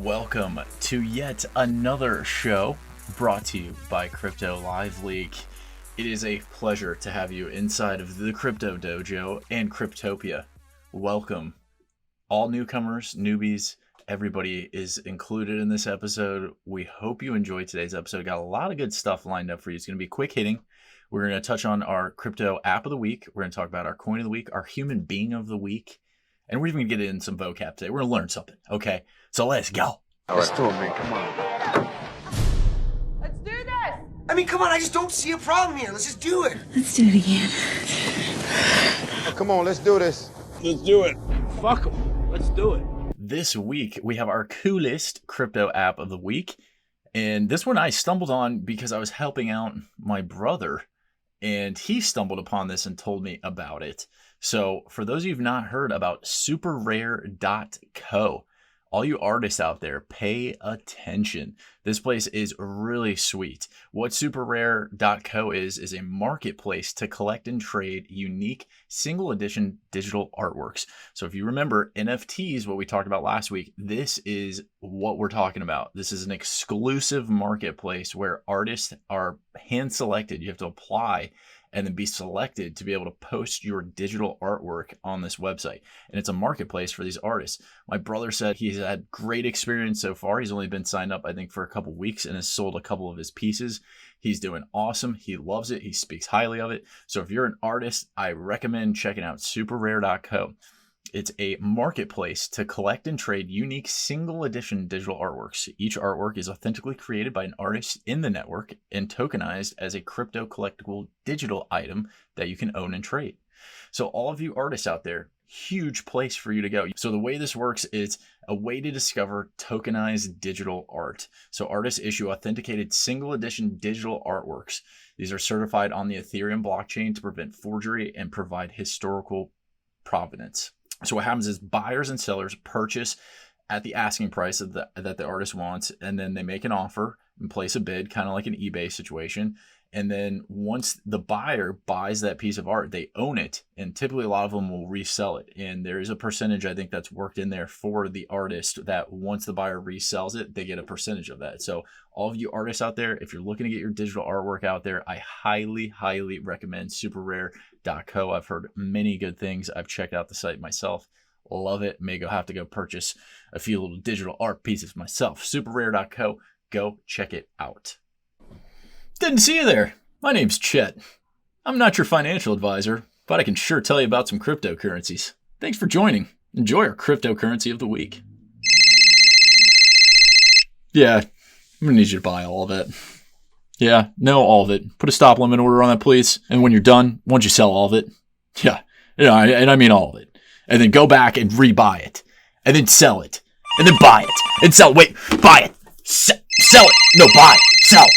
Welcome to yet another show brought to you by CryptoLiveLeak. It is a pleasure to have you inside of the Crypto Dojo and Cryptopia. Welcome. All newcomers, newbies, everybody is included in this episode. We hope you enjoyed today's episode. Got a lot of good stuff lined up for you. It's going to be quick hitting. We're going to touch on our crypto app of the week. We're going to talk about our coin of the week, our human being of the week, and we're even going to get in some vocab today. We're going to learn something, okay? So let's go. Let's do it, man. Come on. Let's do this! I mean, come on, I just don't see a problem here. Let's just do it. Let's do it again. Oh, come on, let's do this. Let's do it. Fuck them. Let's do it. This week, we have our coolest crypto app of the week. And this one I stumbled on because I was helping out my brother, and he stumbled upon this and told me about it. So for those of you who've not heard about SuperRare.co, all you artists out there, pay attention. This place is really sweet. What SuperRare.co is a marketplace to collect and trade unique single edition digital artworks. So if you remember NFTs, what we talked about last week, this is what we're talking about. This is an exclusive marketplace where artists are hand selected. You have to apply and then be selected to be able to post your digital artwork on this website. And it's a marketplace for these artists. My brother said he's had great experience so far. He's only been signed up, I think, for a couple weeks and has sold a couple of his pieces. He's doing awesome. He loves it. He speaks highly of it. So if you're an artist, I recommend checking out SuperRare.co. It's a marketplace to collect and trade unique single edition digital artworks. Each artwork is authentically created by an artist in the network and tokenized as a crypto collectible digital item that you can own and trade. So all of you artists out there, huge place for you to go. So the way this works is a way to discover tokenized digital art. So artists issue authenticated single edition digital artworks. These are certified on the Ethereum blockchain to prevent forgery and provide historical provenance. So what happens is buyers and sellers purchase at the asking price that the artist wants, and then they make an offer and place a bid, kind of like an eBay situation. And then once the buyer buys that piece of art, they own it. And typically a lot of them will resell it. And there is a percentage, I think, that's worked in there for the artist that once the buyer resells it, they get a percentage of that. So all of you artists out there, if you're looking to get your digital artwork out there, I highly, highly recommend SuperRare.co. I've heard many good things. I've checked out the site myself. Love it. May have to go purchase a few little digital art pieces myself. SuperRare.co. Go check it out. Didn't see you there. My name's Chet. I'm not your financial advisor, but I can sure tell you about some cryptocurrencies. Thanks for joining. Enjoy our cryptocurrency of the week. Yeah, I'm gonna need you to buy all of it. Yeah, no, all of it. Put a stop limit order on that, please. And when you're done, why don't you sell all of it? Yeah, and I mean all of it. And then go back and rebuy it. And then sell it. And then buy it. And sell it. Wait, buy it. Sell it. No, buy it. Sell.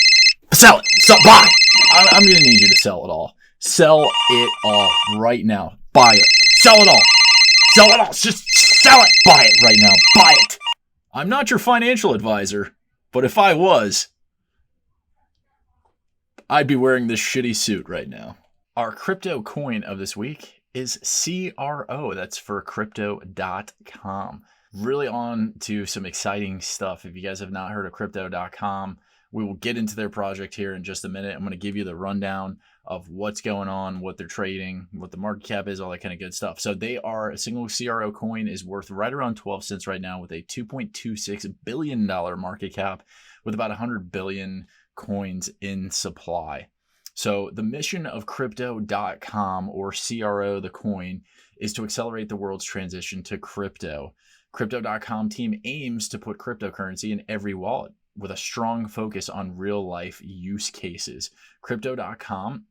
Sell it. Buy. I'm going to need you to sell it all. Sell it all right now. Buy it. Sell it all. Sell it all. Just sell it. Buy it right now. Buy it. I'm not your financial advisor, but if I was, I'd be wearing this shitty suit right now. Our crypto coin of this week is CRO. That's for crypto.com. Really on to some exciting stuff. If you guys have not heard of crypto.com, we will get into their project here in just a minute. I'm going to give you the rundown of what's going on, what they're trading, what the market cap is, all that kind of good stuff. So they are, a single CRO coin is worth right around 12 cents right now with a $2.26 billion market cap with about 100 billion coins in supply. So the mission of crypto.com, or CRO, the coin, is to accelerate the world's transition to crypto. Crypto.com team aims to put cryptocurrency in every wallet, with a strong focus on real-life use cases. Crypto.com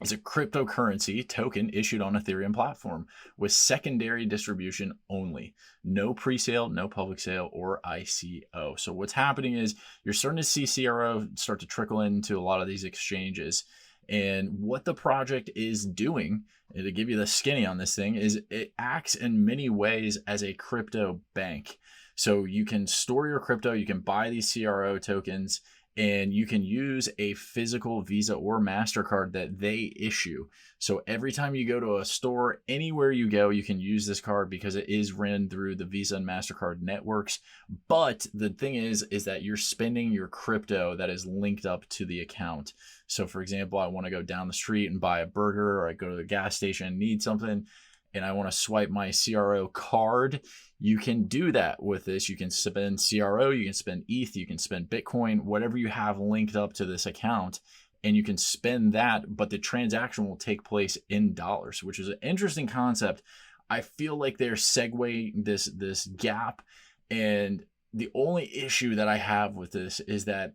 is a cryptocurrency token issued on Ethereum platform with secondary distribution only. No pre-sale, no public sale, or ICO. So what's happening is you're starting to see CRO start to trickle into a lot of these exchanges. And what the project is doing, and to give you the skinny on this thing, is it acts in many ways as a crypto bank. So you can store your crypto, you can buy these CRO tokens, and you can use a physical Visa or MasterCard that they issue. So every time you go to a store, anywhere you go, you can use this card because it is ran through the Visa and MasterCard networks. But the thing is that you're spending your crypto that is linked up to the account. So for example, I want to go down the street and buy a burger, or I go to the gas station and need something, and I want to swipe my CRO card. You can do that with this. You can spend CRO, you can spend ETH, you can spend Bitcoin, whatever you have linked up to this account, and you can spend that, but the transaction will take place in dollars, which is an interesting concept. I feel like they're segueing this gap, and the only issue that I have with this is that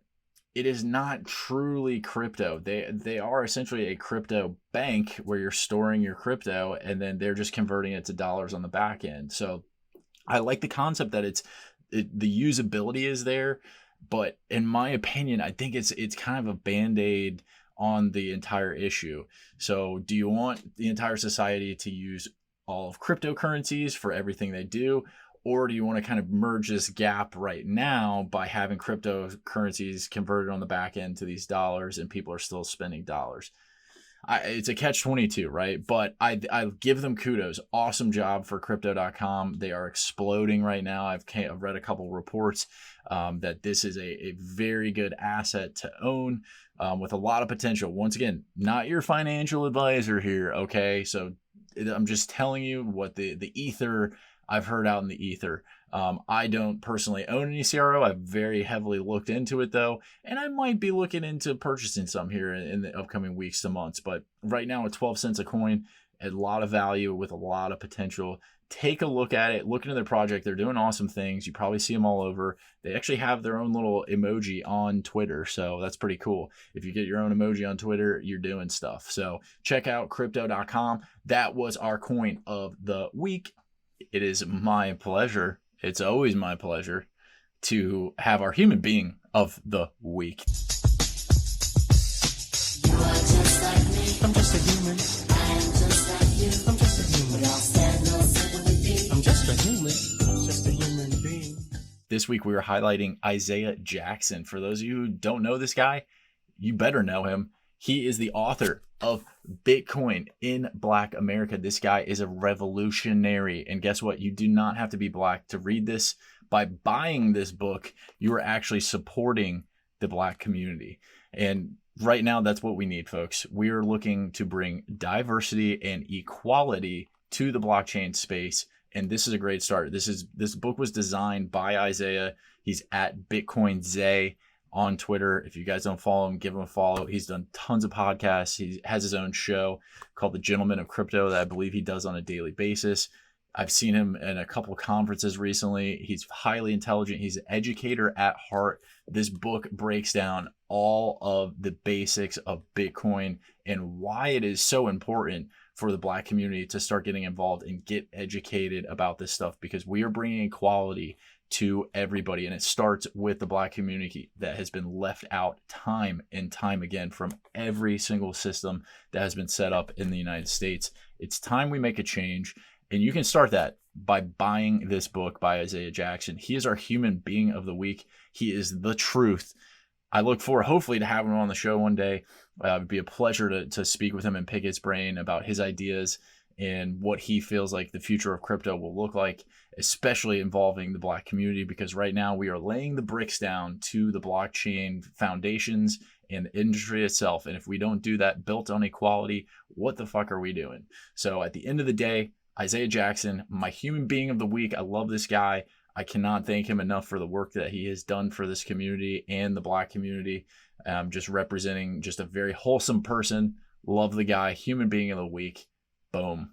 it is not truly crypto. They are essentially a crypto bank where you're storing your crypto and then they're just converting it to dollars on the back end. So I like the concept that the usability is there, but in my opinion, I think it's kind of a band-aid on the entire issue. So do you want the entire society to use all of cryptocurrencies for everything they do? Or do you want to kind of merge this gap right now by having cryptocurrencies converted on the back end to these dollars and people are still spending dollars? It's a catch-22, right? But I give them kudos. Awesome job for crypto.com. They are exploding right now. I've read a couple reports that this is a very good asset to own with a lot of potential. Once again, not your financial advisor here, okay? So I'm just telling you what the ether I've heard out in the ether. I don't personally own any CRO. I've very heavily looked into it though, and I might be looking into purchasing some here in the upcoming weeks to months. But right now at 12 cents a coin, a lot of value with a lot of potential. Take a look at it. Look into their project. They're doing awesome things. You probably see them all over. They actually have their own little emoji on Twitter, so that's pretty cool. If you get your own emoji on Twitter, you're doing stuff. So check out crypto.com. That was our coin of the week. It is my pleasure. It's always my pleasure to have our human being of the week. You are just like me. I'm just a human. I am just like you. I'm just a human. We all stand no sympathy. I'm just a human. Just a human being. This week we were highlighting Isaiah Jackson. For those of you who don't know this guy, you better know him. He is the author of Bitcoin in Black America. This guy is a revolutionary. And guess what? You do not have to be Black to read this. By buying this book, you are actually supporting the Black community. And right now, that's what we need, folks. We are looking to bring diversity and equality to the blockchain space. And this is a great start. This book was designed by Isaiah. He's at Bitcoin Zay on Twitter. If you guys don't follow him, give him a follow. He's done tons of podcasts. He has his own show called The Gentleman of Crypto that I believe he does on a daily basis. I've seen him in a couple conferences recently. He's highly intelligent. He's an educator at heart. This book breaks down all of the basics of Bitcoin and why it is so important for the Black community to start getting involved and get educated about this stuff, because we are bringing equality to everybody. And it starts with the Black community that has been left out time and time again from every single system that has been set up in the United States. It's time we make a change. And you can start that by buying this book by Isaiah Jackson. He is our human being of the week. He is the truth. I look forward, hopefully, to having him on the show one day. It would be a pleasure to speak with him and pick his brain about his ideas and what he feels like the future of crypto will look like, especially involving the Black community, because right now we are laying the bricks down to the blockchain foundations and the industry itself. And if we don't do that, built on equality, what the fuck are we doing? So at the end of the day, Isaiah Jackson, my human being of the week. I love this guy. I cannot thank him enough for the work that he has done for this community and the Black community. Just representing just a very wholesome person. Love the guy. Human being of the week. Boom.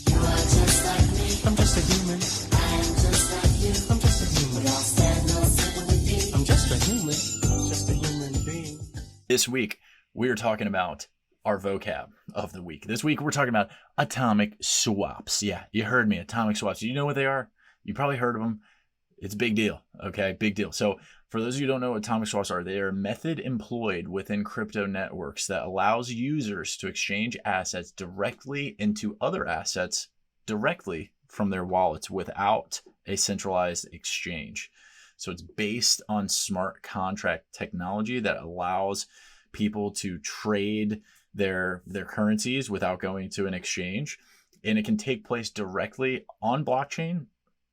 You are just like me. I'm just a human. I am just like you. I'm just a human. We all stand no sympathy. I'm just a human. Just a human being. This week, we are talking about our vocab of the week. This week, we're talking about atomic swaps. Yeah, you heard me. Atomic swaps. Do you know what they are? You probably heard of them. It's a big deal. Okay, big deal. So for those of you who don't know what atomic swaps are, they are a method employed within crypto networks that allows users to exchange assets directly into other assets directly from their wallets without a centralized exchange. So it's based on smart contract technology that allows people to trade their currencies without going to an exchange. And it can take place directly on blockchain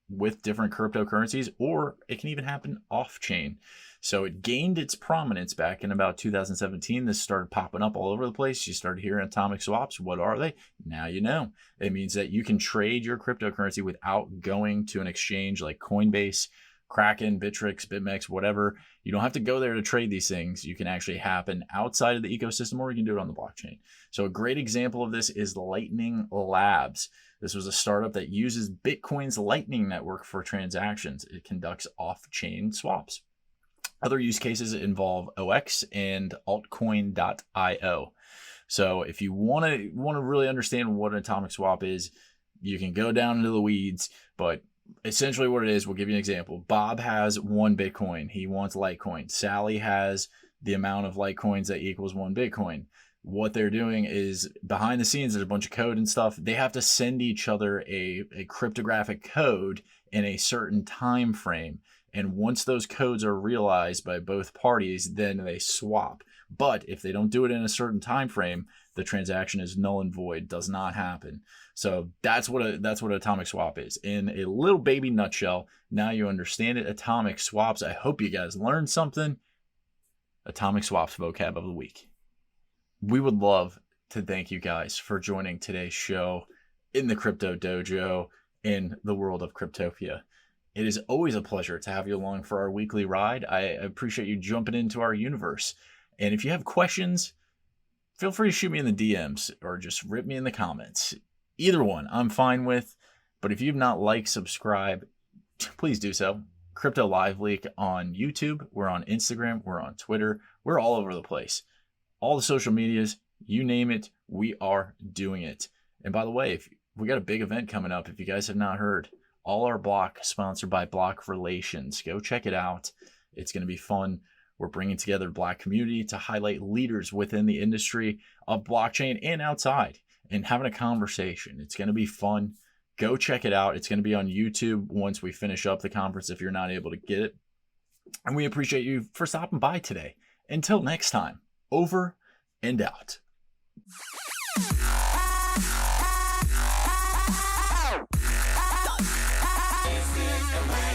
with different cryptocurrencies, or it can even happen off chain. So it gained its prominence back in about 2017. This started popping up all over the place. You started hearing atomic swaps. What are they? Now you know. It means that you can trade your cryptocurrency without going to an exchange like Coinbase, Kraken, Bittrex, BitMEX, whatever. You don't have to go there to trade these things. You can actually happen outside of the ecosystem, or you can do it on the blockchain. So a great example of this is Lightning Labs. This was a startup that uses Bitcoin's Lightning Network for transactions. It conducts off-chain swaps. Other use cases involve OX and altcoin.io. So if you want to really understand what an atomic swap is, you can go down into the weeds, but essentially what it is, we'll give you an example. Bob has 1 Bitcoin. He wants Litecoin. Sally has the amount of Litecoins that equals 1 Bitcoin. What they're doing is, behind the scenes, there's a bunch of code and stuff. They have to send each other a cryptographic code in a certain time frame. And once those codes are realized by both parties, then they swap. But if they don't do it in a certain time frame, the transaction is null and void, does not happen. So that's what an atomic swap is. In a little baby nutshell, now you understand it. Atomic swaps. I hope you guys learned something. Atomic swaps vocab of the week. We would love to thank you guys for joining today's show in the Crypto Dojo in the world of Cryptopia. It is always a pleasure to have you along for our weekly ride. I appreciate you jumping into our universe. And if you have questions, feel free to shoot me in the DMs or just rip me in the comments. Either one, I'm fine with. But if you've not liked, subscribe, please do so. CryptoLiveLeak on YouTube. We're on Instagram. We're on Twitter. We're all over the place. All the social medias, you name it, we are doing it. And by the way, we got a big event coming up, if you guys have not heard. All Our Block, sponsored by Block Relations. Go check it out. It's going to be fun. We're bringing together the Black community to highlight leaders within the industry of blockchain and outside and having a conversation. It's going to be fun. Go check it out. It's going to be on YouTube once we finish up the conference if you're not able to get it. And we appreciate you for stopping by today. Until next time, over and out. This is the way.